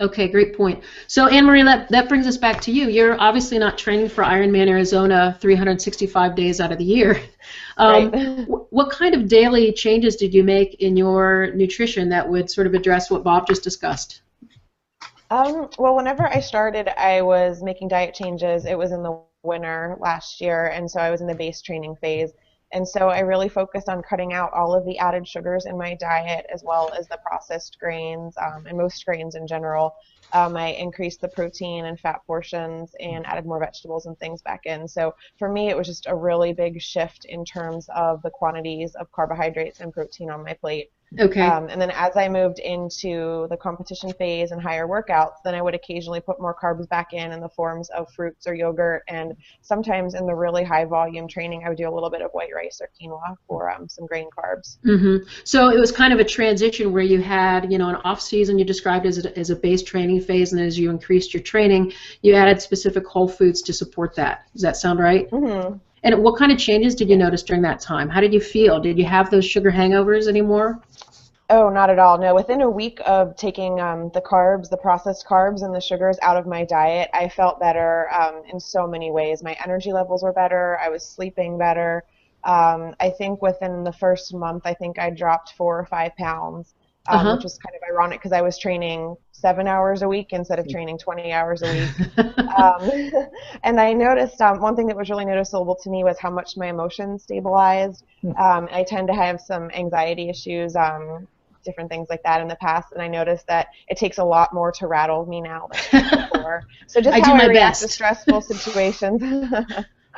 Okay, great point. So, Anne Marie, that brings us back to you. You're obviously not training for Ironman Arizona 365 days out of the year. Right. What kind of daily changes did you make in your nutrition that would sort of address what Bob just discussed? Well, whenever I started, I was making diet changes. It was in the winter last year, and so I was in the base training phase. And so I really focused on cutting out all of the added sugars in my diet, as well as the processed grains, and most grains in general. I increased the protein and fat portions and added more vegetables and things back in. So for me, it was just a really big shift in terms of the quantities of carbohydrates and protein on my plate. Okay. And then as I moved into the competition phase and higher workouts, then I would occasionally put more carbs back in the forms of fruits or yogurt. And sometimes in the really high volume training, I would do a little bit of white rice or quinoa for some grain carbs. So it was kind of a transition where you had, an off season you described as a base training phase, and as you increased your training, you added specific whole foods to support that. Does that sound right? And what kind of changes did you notice during that time? How did you feel? Did you have those sugar hangovers anymore? Oh, not at all. No, within a week of taking the carbs, the processed carbs and the sugars out of my diet, I felt better in so many ways. My energy levels were better. I was sleeping better. I think within the first month, I think I dropped 4 or 5 pounds, which was kind of ironic because I was training 7 hours a week instead of training 20 hours a week. And I noticed one thing that was really noticeable to me was how much my emotions stabilized. I tend to have some anxiety issues, different things like that in the past, and I noticed that it takes a lot more to rattle me now than before. So just how I react to stressful situations.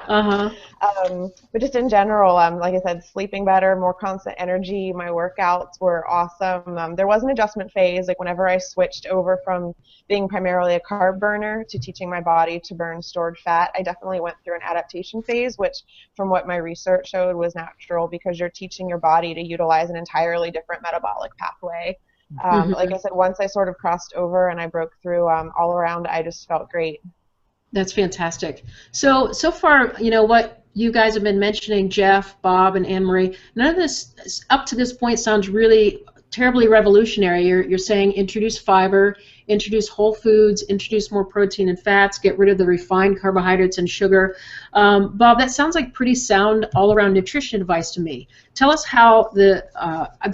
But just in general, like I said, sleeping better, more constant energy. My workouts were awesome. There was an adjustment phase, like whenever I switched over from being primarily a carb burner to teaching my body to burn stored fat, I definitely went through an adaptation phase, which from what my research showed was natural because you're teaching your body to utilize an entirely different metabolic pathway. Like I said, once I sort of crossed over and I broke through all around, I just felt great. That's fantastic. So far, what you guys have been mentioning, Jeff, Bob, and Anne Marie, none of this up to this point sounds really terribly revolutionary. You're saying introduce fiber, introduce whole foods, introduce more protein and fats, get rid of the refined carbohydrates and sugar. Bob, that sounds like pretty sound all-around nutrition advice to me. Tell us how the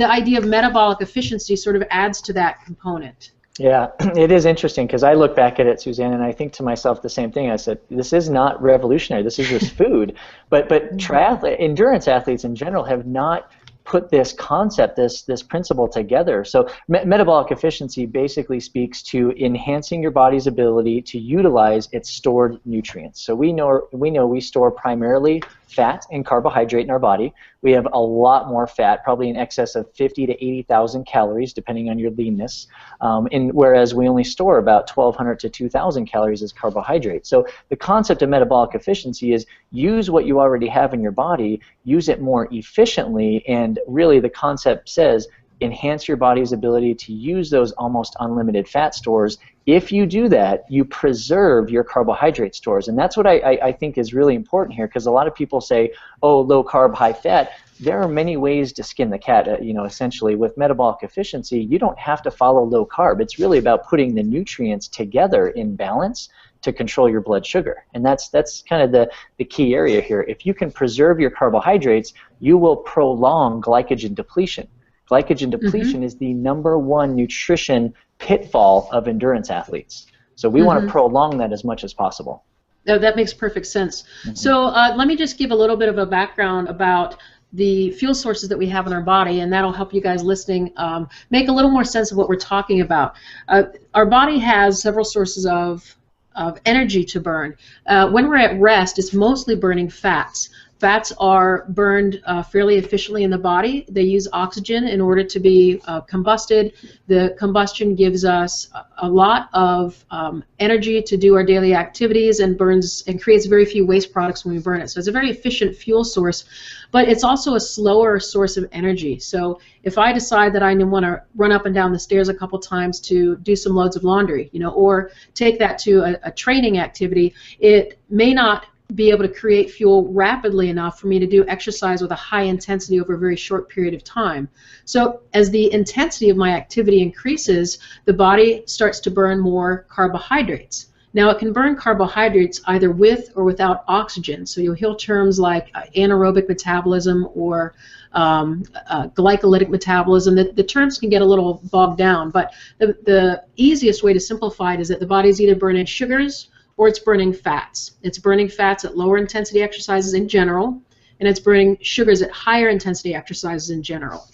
idea of metabolic efficiency sort of adds to that component. Yeah, it is interesting because I look back at it, Suzanne, and I think to myself the same thing. I said, this is not revolutionary. This is just food. But endurance athletes in general have not put this concept, this principle together. So metabolic efficiency basically speaks to enhancing your body's ability to utilize its stored nutrients. So we know we store primarily fat and carbohydrate in our body. We have a lot more fat, probably in excess of 50 to 80,000 calories, depending on your leanness, whereas we only store about 1,200 to 2,000 calories as carbohydrate. So the concept of metabolic efficiency is use what you already have in your body, use it more efficiently, and really the concept says enhance your body's ability to use those almost unlimited fat stores. If you do that, you preserve your carbohydrate stores. And that's what I think is really important here, because a lot of people say, oh, low carb, high fat. There are many ways to skin the cat. Essentially with metabolic efficiency, you don't have to follow low carb. It's really about putting the nutrients together in balance to control your blood sugar. And that's kind of the key area here. If you can preserve your carbohydrates, you will prolong glycogen depletion. Glycogen depletion is the #1 nutrition pitfall of endurance athletes. So we want to prolong that as much as possible. No, that makes perfect sense. So let me just give a little bit of a background about the fuel sources that we have in our body, and that'll help you guys listening make a little more sense of what we're talking about. Our body has several sources of energy to burn. When we're at rest, it's mostly burning fats. Fats are burned fairly efficiently in the body. They use oxygen in order to be combusted. The combustion gives us a lot of energy to do our daily activities and burns and creates very few waste products when we burn it. So it's a very efficient fuel source, but it's also a slower source of energy. So if I decide that I want to run up and down the stairs a couple times to do some loads of laundry, or take that to a training activity, it may not be able to create fuel rapidly enough for me to do exercise with a high intensity over a very short period of time. So as the intensity of my activity increases, the body starts to burn more carbohydrates. Now it can burn carbohydrates either with or without oxygen. So you'll hear terms like anaerobic metabolism or glycolytic metabolism. The terms can get a little bogged down, but the easiest way to simplify it is that the body's either burning sugars or it's burning fats. It's burning fats at lower intensity exercises in general, and it's burning sugars at higher intensity exercises in general.